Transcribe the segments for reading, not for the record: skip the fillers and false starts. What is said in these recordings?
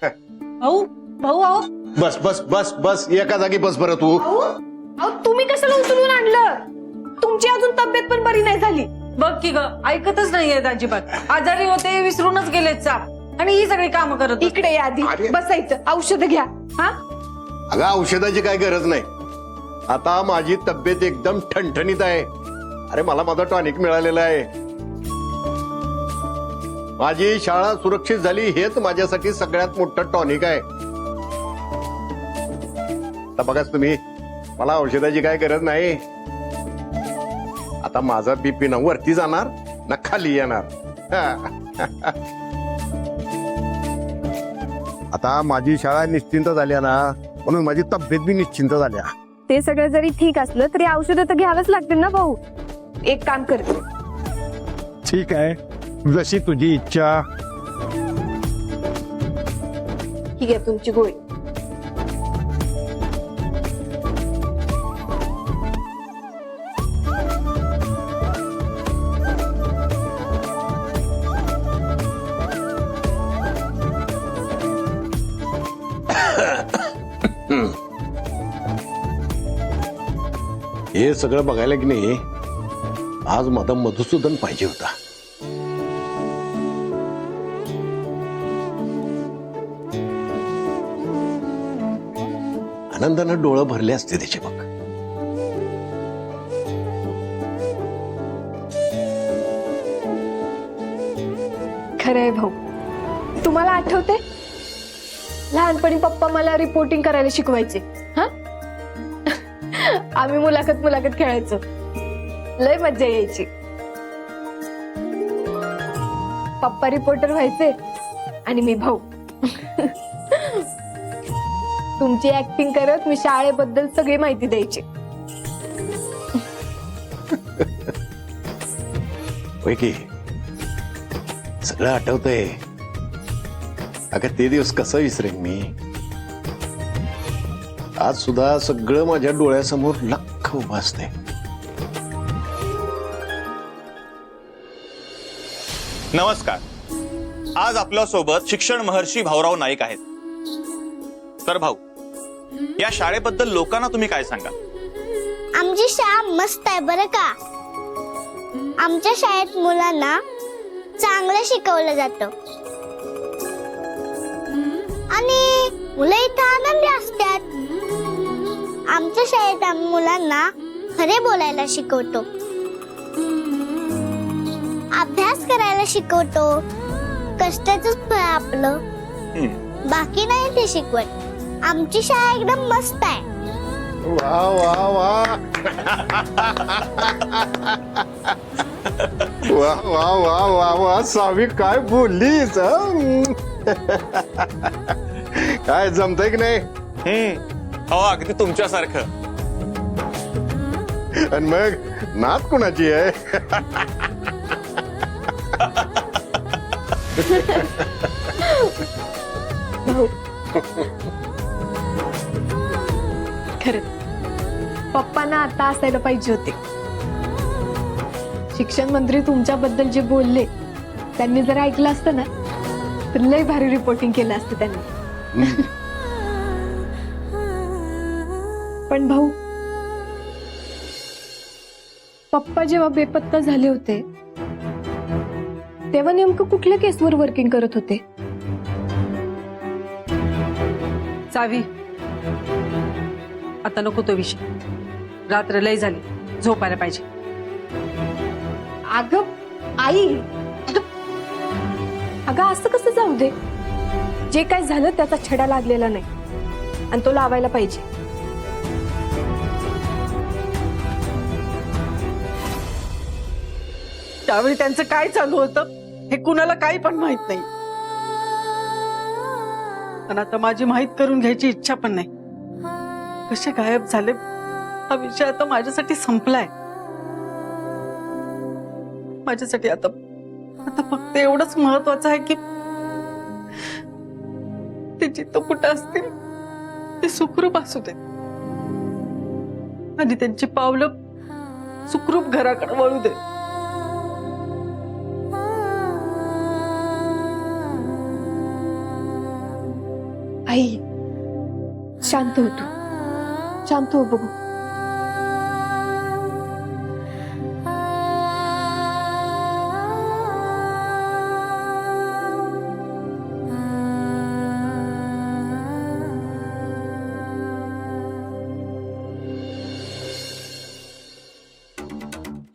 भाऊ भाऊ अहो बस बस बस बस एका जागी बस बरं तू. अहो तुम्ही कशाला उचलून आणलं? तुमची अजून तब्येत पण बरी नाही झाली. बघ की ग, ऐकतच नाहीये अजिबात. आजारी होते विसरूनच गेलेत साप आणि ही सगळी कामं करत होती. इकडे या आधी अरे. बसायचं, औषध घ्या. हा अगं औषधाची काय गरज नाही. आता माझी तब्येत एकदम ठणठणीत आहे. अरे मला माझा टॉनिक मिळालेला आहे. माझी शाळा सुरक्षित झाली हेच माझ्यासाठी सगळ्यात मोठं टॉनिक आहे. आता बघाच तुम्ही, मला औषधाची काय गरज नाही. आता माझा बीपी ना वरती जाणार ना खाली येणार. आता माझी शाळा निश्चिंत झाल्या ना, म्हणून माझी तब्येत बी निश्चिंत झाल्या. ते सगळं जरी ठीक असलं तरी औषधं तर घ्यावंच लागतील ना भाऊ. एक काम करते, ठीक आहे, जशी तुझी इच्छा. ही घ्या तुमची गोळी. हे सगळं बघायला की नाही, आज माझा मधुसूदन पाहिजे होता. आनंदानं डोळं भरले असते त्याचे बघ. खरंय भाऊ. तुम्हाला आठवते लहानपणी पप्पा मला रिपोर्टिंग करायला शिकवायचे. हा आम्ही मुलाखत खेळायचो. लय मज्जा यायची. पप्पा रिपोर्टर व्हायचे आणि मी भाऊ. तुमची ऍक्टिंग करत मी शाळेबद्दल सगळी माहिती द्यायची. होय की सगळं आठवतंय. अगं ते दिवस कसं विसरेन मी. आज सुद्धा सगळं माझ्या डोळ्यासमोर लख्ख उभं असतंय. नमस्कार. आज आपल्या सोबत शिक्षण महर्षी भाऊराव नाईक आहेत. तर भाऊ, या शाळेबद्दल लोकांना तुम्ही काय सांगाल? आमची शाळा मस्त आहे बरं का. आमच्या शाळेत मुलांना चांगलं शिकवलं जातं आणि मुलं इथं आनंदी असतात. आमच्या शाळेत आम्ही मुलांना खरे बोलायला शिकवतो, अभ्यास करायला शिकवतो. कष्टाचंच फळ आपलं, बाकी नाही ते शिकवत. आमची शाळा एकदम मस्त आहे. वा वा वा वा वा वा वा वा सावी काय बोललीस. काय जमतंय की नाही. हो अगदी तुमच्यासारखं. आणि मग नात कोणाची आहे. भाऊ खरं पप्पांना आता असायला पाहिजे होते. शिक्षण मंत्री तुमच्याबद्दल जे बोलले त्यांनी जर ऐकलं असतं ना तर लय भारी रिपोर्टिंग केलं असतं त्यांनी. पण भाऊ, पप्पा जेव्हा बेपत्ता झाले होते तेव्हा नेमकं कुठल्या केसवर वर्किंग करत होते? सावी, आता नको तो विषय. रात्र लय झाली, झोपायला पाहिजे. अगं आई, अगं असं कसं जाऊ दे. जे काय झालं त्याचा छडा लागलेला नाही आणि तो लावायला पाहिजे. त्यावेळी त्यांचं काय चालू होतं हे कुणाला काही पण माहित नाही. पण आता माझी माहित करून घ्यायची इच्छा पण नाही. कसे गायब झाले हा विषय आता माझ्यासाठी संपलाय. माझ्यासाठी आता आता फक्त एवढंच महत्वाचं आहे की ते जिथं कुठं असतील ते सुखरूप असू दे आणि त्यांची पावलं सुखरूप घराकडे वळू दे. आई शांत हो तू, शांत हो बघू.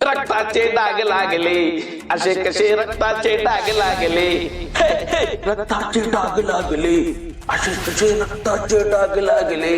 रक्ताचे डाग लागले, असे कसे रक्ताचे डाग लागले, हे, हे, रक्ताचे डाग लागले, असे कसे रक्ताचे डाग लागले.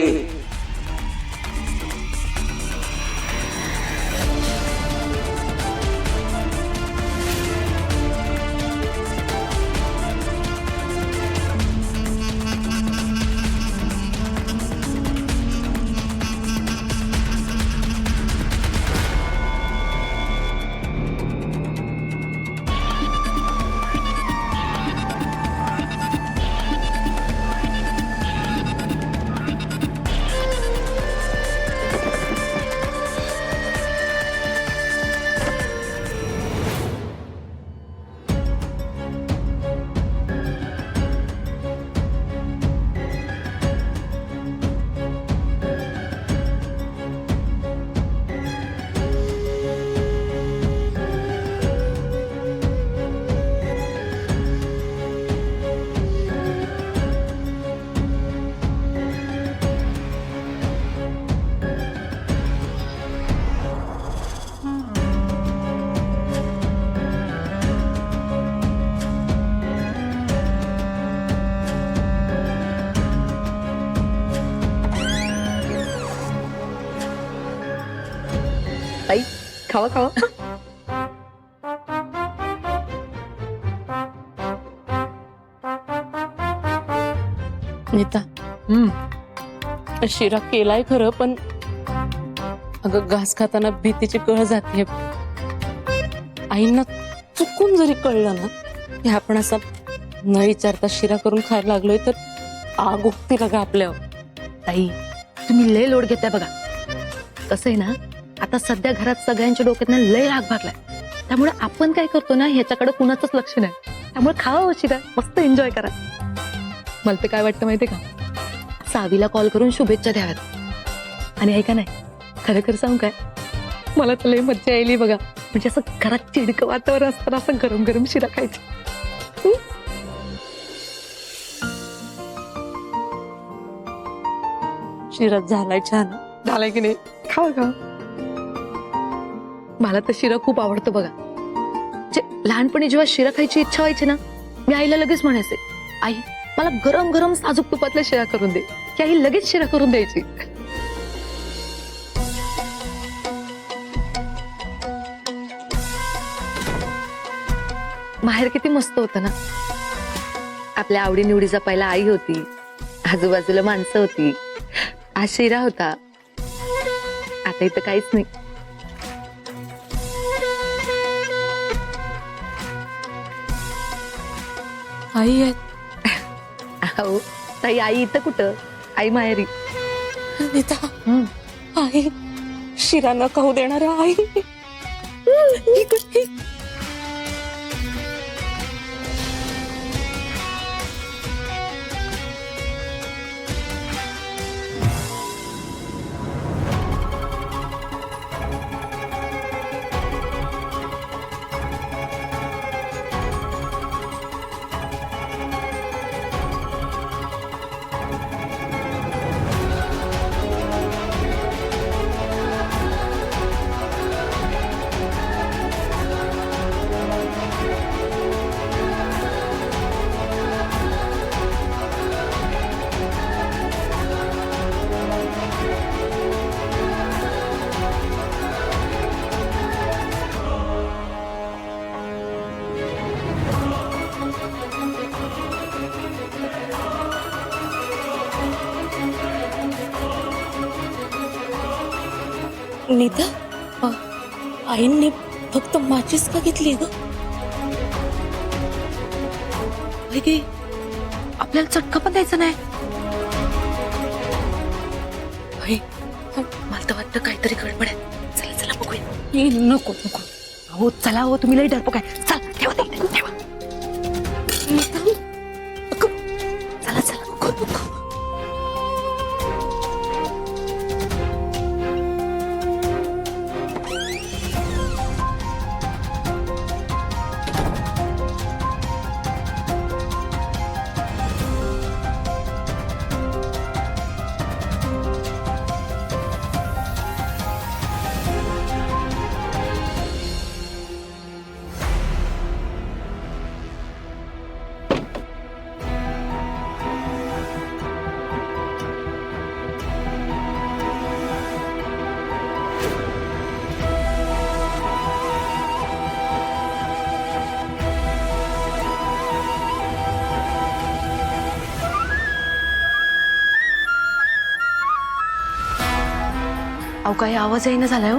आई खावा खावा. नीता शिरा केलाय खरं, पण अगं घास खाताना भीतीची कळ जाते. आईंना चुकून जरी कळलं ना की आपण असा न विचारता शिरा करून खायला लागलोय तर आग उठते बघा आपल्यावर. ताई तुम्ही लय लोड घेताय बघा. कसं आहे ना, आता सध्या घरात सगळ्यांच्या डोक्यात लय राग भरलाय, त्यामुळे आपण काय करतो ना ह्याच्याकडे कुणाचंच लक्ष नाही. त्यामुळे खावा शिरा, मस्त एन्जॉय करा. मला तर काय वाटतं माहितीये का, सावीला कॉल करून शुभेच्छा द्याव्यात. आणि ऐका नाही, खरं खरं सांगू काय, मला तर लय मज्जा यायली बघा. म्हणजे असं घरात चिडकं वातावरण असताना असं गरम गरम शिरा खायची. शिरा झालाय छान. झालंय की नाही, खावा खावा. मला तर शिरा खूप आवडतो बघा. म्हणजे लहानपणी जेव्हा शिरा खायची इच्छा व्हायची ना, मी आईला लगेच म्हणायचे, आई मला गरम गरम साजूक तुपातला शिरा करून दे. की आई लगेच शिरा करून द्यायची. माहेर किती मस्त होतं ना. आपल्या आवडीनिवडीचा पहिला आई होती, आजूबाजूला माणसं होती, आज शिरा होता. आता इथं काहीच नाही. आई आहेत अहो ताई, आई इथं कुठं, आई माहेरी. नीता. आई शिरा न खाऊ देणार आई. नीता, आईंनी फक्त माझीच का घेतली ग? आपल्याला चटका पण द्यायचा नाही. मला तर वाटतं काहीतरी गडबड आहे. चला चला बघूया. नको नको. हो चला, हो तुम्ही लई डरपो काय. चल ठेवा ठेवा. चला चला. अहो काही आवाज येईना झालाय हो.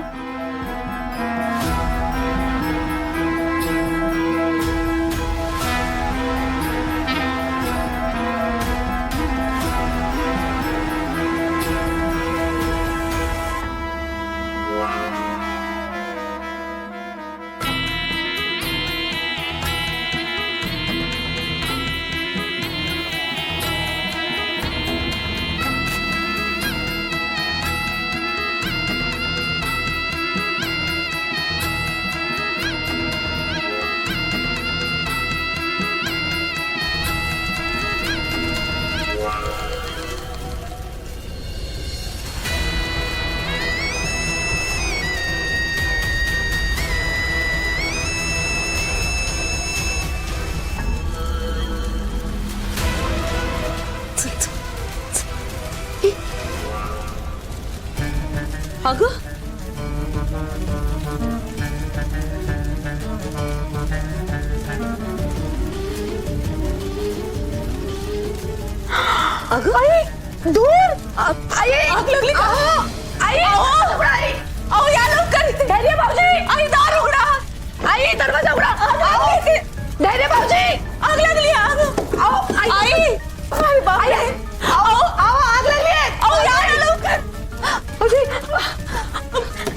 अगं अगं आई दूर आई आग लागली का आई आई अहो या लवकर धैर्य भाऊजी आई दार उघडा आई दरवाजा उघडा धैर्य भाऊजी आग लागली आग अहो आई आई बाप रे अहो आग लागली अहो या ना लवकर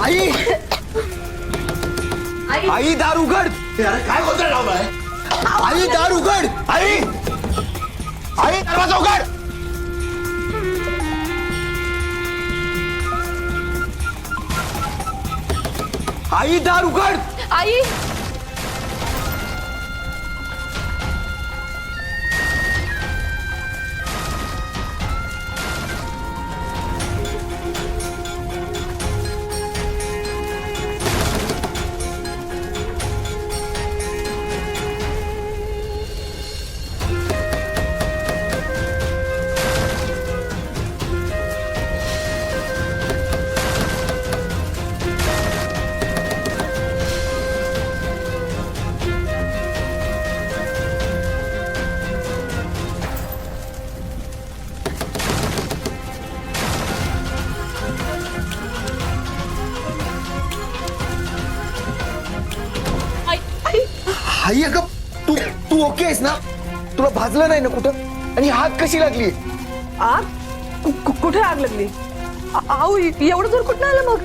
आई आई दार उघड. काय होतं लावलाय? आई दार उघड. आई आई दरवाजा उघड. आई दार उघड. आई आई अगं तू तू ओके आहेस ना? तुला भाजलं नाही ना कुठं? आणि हात कशी लागली? आग कुठे आग लागली? आऊ एवढं दूर कुठं आलं मग?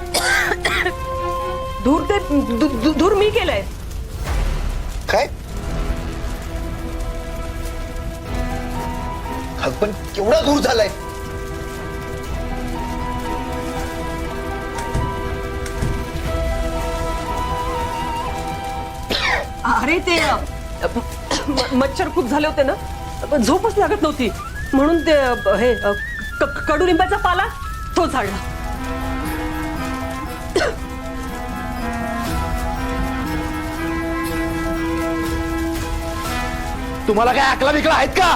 धूर मी केलंय. काय? पण केवढा दूर झालाय? अरे ते मच्छर खूप झाले होते ना, झोपच लागत नव्हती म्हणून ते हे कडुलिंबाचा पाला तो झाडला. तुम्हाला काय अकला बिकला आहेत का?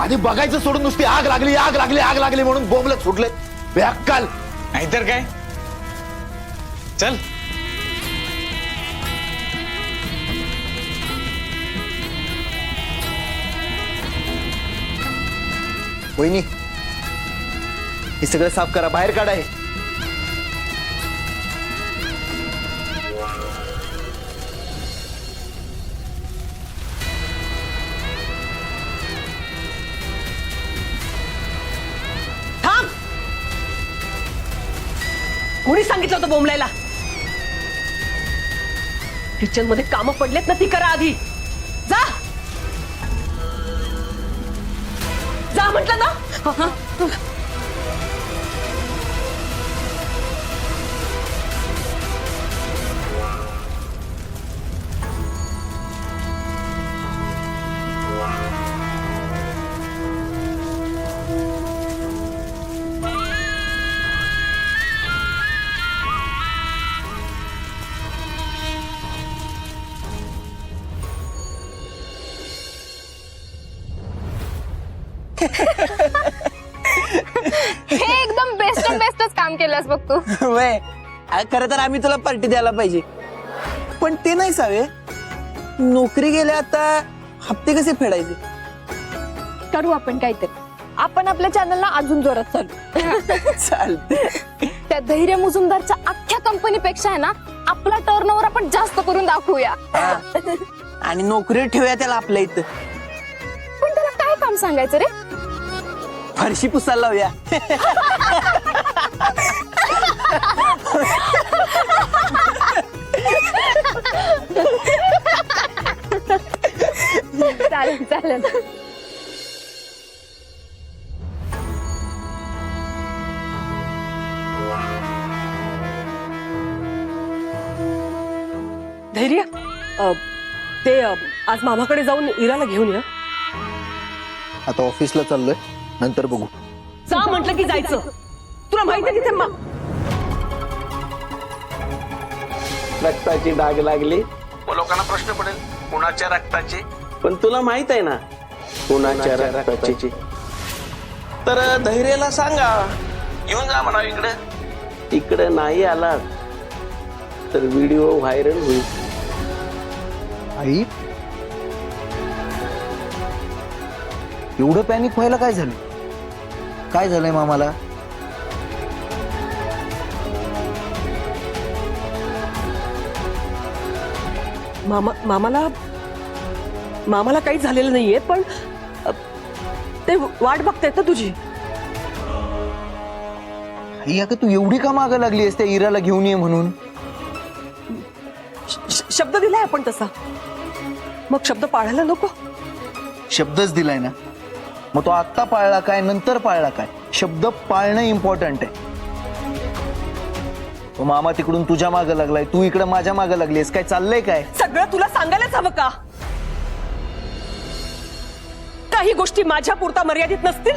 आधी बघायचं सोडून नुसती आग लागली आग लागली आग लागली म्हणून बोंबलत सुटले बेअक्कल. नाहीतर काय. चल वहिनी हे सगळं साफ करा, बाहेर काढा हे. थांब. कोणी सांगितलं होतं बोंबलायला? किचन मध्ये कामं पडलेत ना, ती करा आधी. जा जा म्हटलं ना. हे एकदम बेस्टच काम केलंस बघ तू. वय खरं तर आम्ही तुला पार्टी द्यायला पाहिजे, पण ते नाही सावे. नोकरी गेल्या आता हप्ते कसे फेडायचे? करू आपण काहीतरी. आपण आपल्या चॅनलला अजून जोरात चालू. चालते. त्या धैर्य मुजुमदारच्या अख्ख्या कंपनीपेक्षा आहे ना आपला टर्नओव्हर आपण जास्त करून दाखवूया. आणि नोकरी ठेवूया त्याला आपल्या इथं. पण त्याला काय काम सांगायचं रे? फरशी पुसायला लावूया. चालेल चालेल. धैर्य आज मामाकडे जाऊन इराला घेऊन या. आता ऑफिसला चाललोय, नंतर बघू. जा म्हटलं की जायचं. तुला माहिती तिथे रक्ताची डाग लागली. लोकांना प्रश्न पडेल कुणाच्या रक्ताची, पण तुला माहित आहे ना कुणाच्या रक्ताची. तर धैर्याला सांगा येऊन जा म्हणा इकडे नाही आला तर व्हिडिओ व्हायरल होईल. आई, एवढं पॅनिक व्हायला काय झालं? काय झालंय मामाला? मामाला काही झालेलं नाहीये, पण ते वाट बघतायत ना तुझी. आई, अगं तू एवढी का मागं लागली आहेस त्या इराला घेऊन ये म्हणून? शब्द दिलाय आपण तसा, मग शब्द पाळायला नको. शब्दच दिलाय ना, मग तो आत्ता पाळला काय नंतर पाळला काय? शब्द पाळणं इम्पॉर्टंट आहे. तो मामा तिकडून तुझ्या मागं लागलाय, तू इकडे माझ्या मागं लागलीस. काय चाललंय काय? सगळं तुला सांगायलाच हवं का? काही गोष्टी माझ्या पुरता मर्यादित नसतील.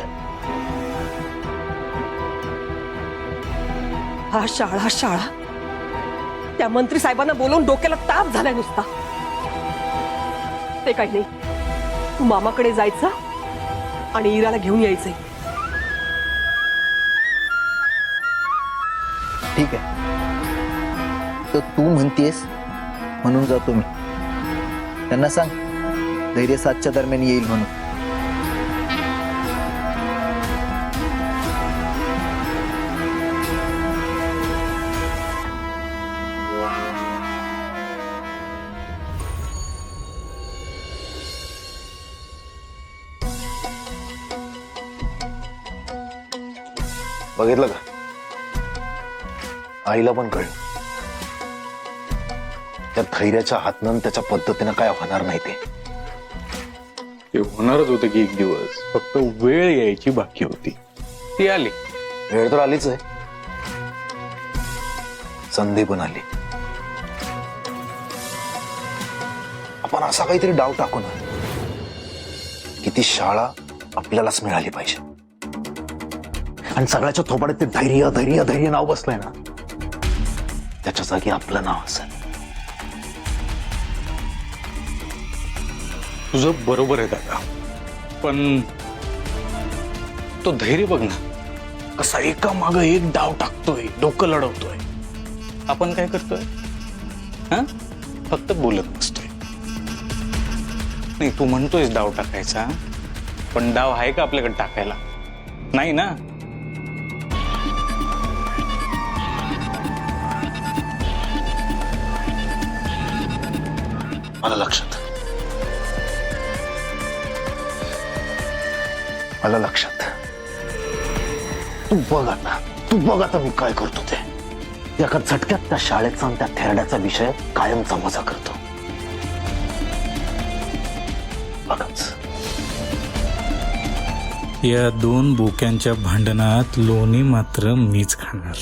हा शाळा त्या मंत्री साहेबांना बोलवून डोक्याला ताप झालाय नुसता. ते काही नाही, तू मामाकडे जायचं आणि इराला घेऊन यायचंय. ठीक आहे, तर तू म्हणतेस म्हणून जातो मी. त्यांना सांग धैर्य 7च्या दरम्यान येईल म्हणून. बघितलं का? आईला पण कळलं त्या धैर्याच्या हातनं त्याच्या पद्धतीनं काय होणार नाही. ते होणारच होतं की एक दिवस, फक्त वेळ यायची बाकी होती. ती आली. वेळ तर आलीच आहे, संधी पण आली. आपण असा काहीतरी डाव टाकू ना की ती शाळा आपल्यालाच मिळाली पाहिजे. आणि सगळ्याच्या थोपाड्यात ते धैर्य धैर्य धैर्य नाव बसलंय ना, त्याच्या जागी आपलं नाव असेल. तुझं बरोबर आहे दादा, पण तो धैर्य बघ ना, कसा एका माग एक डाव टाकतोय, डोकं लढवतोय. आपण काय करतोय? हा, फक्त बोलत नसतोय. नाही, तू म्हणतोयस डाव टाकायचा, पण डाव आहे का आपल्याकडे टाकायला? नाही ना. मला लक्षात, मला लक्षात. तू बघ आता, तू बघ आता मी काय करतो ते. एका झटक्यात त्या शाळेचा आणि त्या थेरड्याचा विषय कायमचा मजा करतो. बघच. या दोन बोक्यांच्या भांडणात लोणी मात्र मीच खाणार.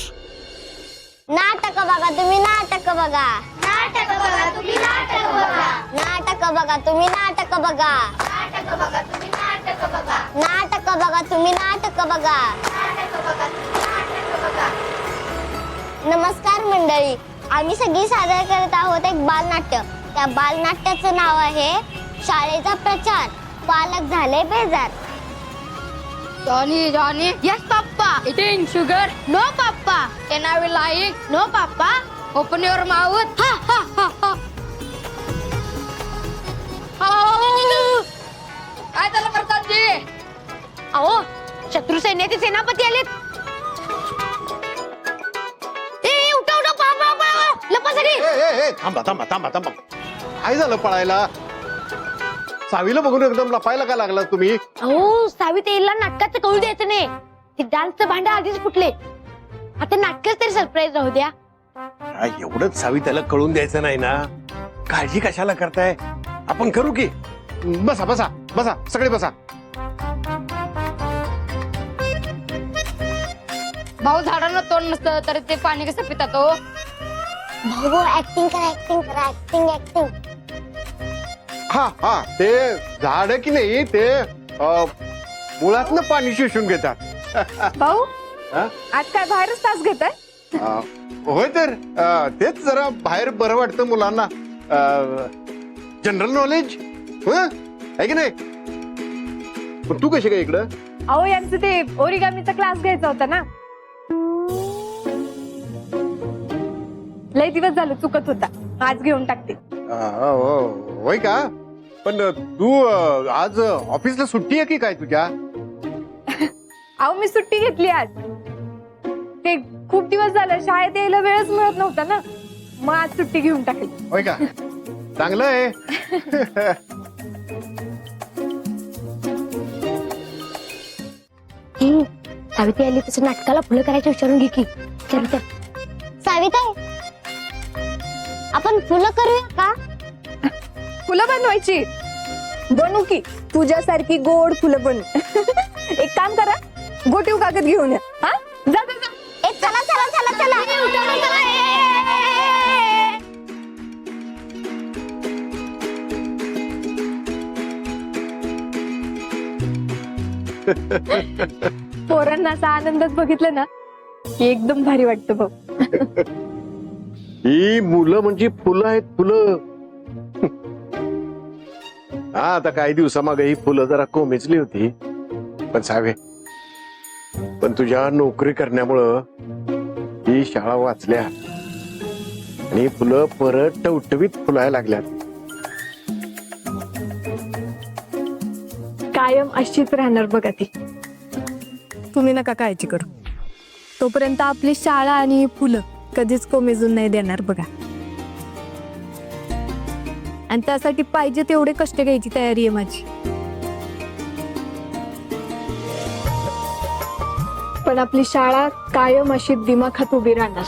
नाटक बघा तुम्ही, नाटक बघा. नाटक बघा तुम्ही, नाटक बघा. नाटक बघा तुम्ही, नाटक बघा. नाटक बघा तुम्ही, नाटक बघा. नाटक बघा तुम्ही, नाटक बघा. नमस्कार मंडळी, आम्ही सगळी सादर करत आहोत एक बालनाट्य. त्या बालनाट्याचं नाव आहे शाळेचा प्रचार. पालक झाले बेजार. Johnny, yes papa. Eating sugar? No papa. Can I be lying? No papa. Open your mouth. Ha ha ha ha. काय त्याला करतात जी? अहो सैन्याचे सेनापती आलेत. ए उठा उठा पळा लपा सगळी. थांबा थांबा थांबा थांबा. काय झालं पळायला? सावीला बघून एकदम लपायला का लागला तुम्ही? अहो सावित्रीला नाटकाचं कळू द्यायचं नाही. ते डान्सचं भांडं आधीच फुटले. आता नाटकच तरी सरप्राईज राहू द्या. एवढंच सावी त्याला कळून द्यायचं नाही ना. काळजी कशाला करताय? आपण करू की. बसा बसा बसा सगळे बसा. भाऊ झाडांना तोंड नसतं तर ते पाणी कसं पितात हो? भाऊ ऍक्टिंग करा ऍक्टिंग. हा हा ते झाड की नाही ते मुळातनं पाणी शोषून घेतात. भाऊ हा? आज काय बाहेरच तास घेताय? होय तर तेच जरा बाहेर बरं वाटतं मुलांना. जनरल नॉलेज आहे की नाही? पण तू कशी काय इकडं? अहो यांचं ते ओरिगामीचा क्लास घ्यायचा होता ना. लय दिवस झाले चुकत होता. आज घेऊन टाकते. होय का? पण तू आज ऑफिसला सुट्टी आहे की काय तुझ्या? अहो मी सुट्टी घेतली आज. ते खूप दिवस झाले शाळेत यायला वेळच मिळत नव्हता ना. मग आज सुट्टी घेऊन टाकली. होय का? चांगलं आहे. सावित्री आली तसं नाटकाला फुलं करायचं विचारून घे की. साविताई आपण फुलं करूया का? फुलं बनवायची? बनू की तुझ्यासारखी गोड फुलं बनू. एक काम करा गोटीव कागद घेऊन या. हा जा जा जा. चला चला चला चला. पोरांना असा आनंदच बघितलं ना की एकदम भारी वाटतं भाऊ. ही मुलं म्हणजे फुलं आहेत फुलं. हा आता काही दिवसामागे ही फुलं जरा कोमेजली होती. पण सावे पण तुझ्या नोकरी करण्यामुळं ही शाळा वाचल्या आणि फुलं परत टवटवीत फुलायला लागल्यात. कायम अशीच राहणार बघा ती. तुम्ही नका काळजी करू. तोपर्यंत आपली शाळा आणि फुलं कधीच कोमेजून नाही देणार बघा. आणि त्यासाठी पाहिजे तेवढे कष्ट घ्यायची तयारी आहे माझी. पण आपली शाळा कायम अशी दिमाखात उभी राहणार.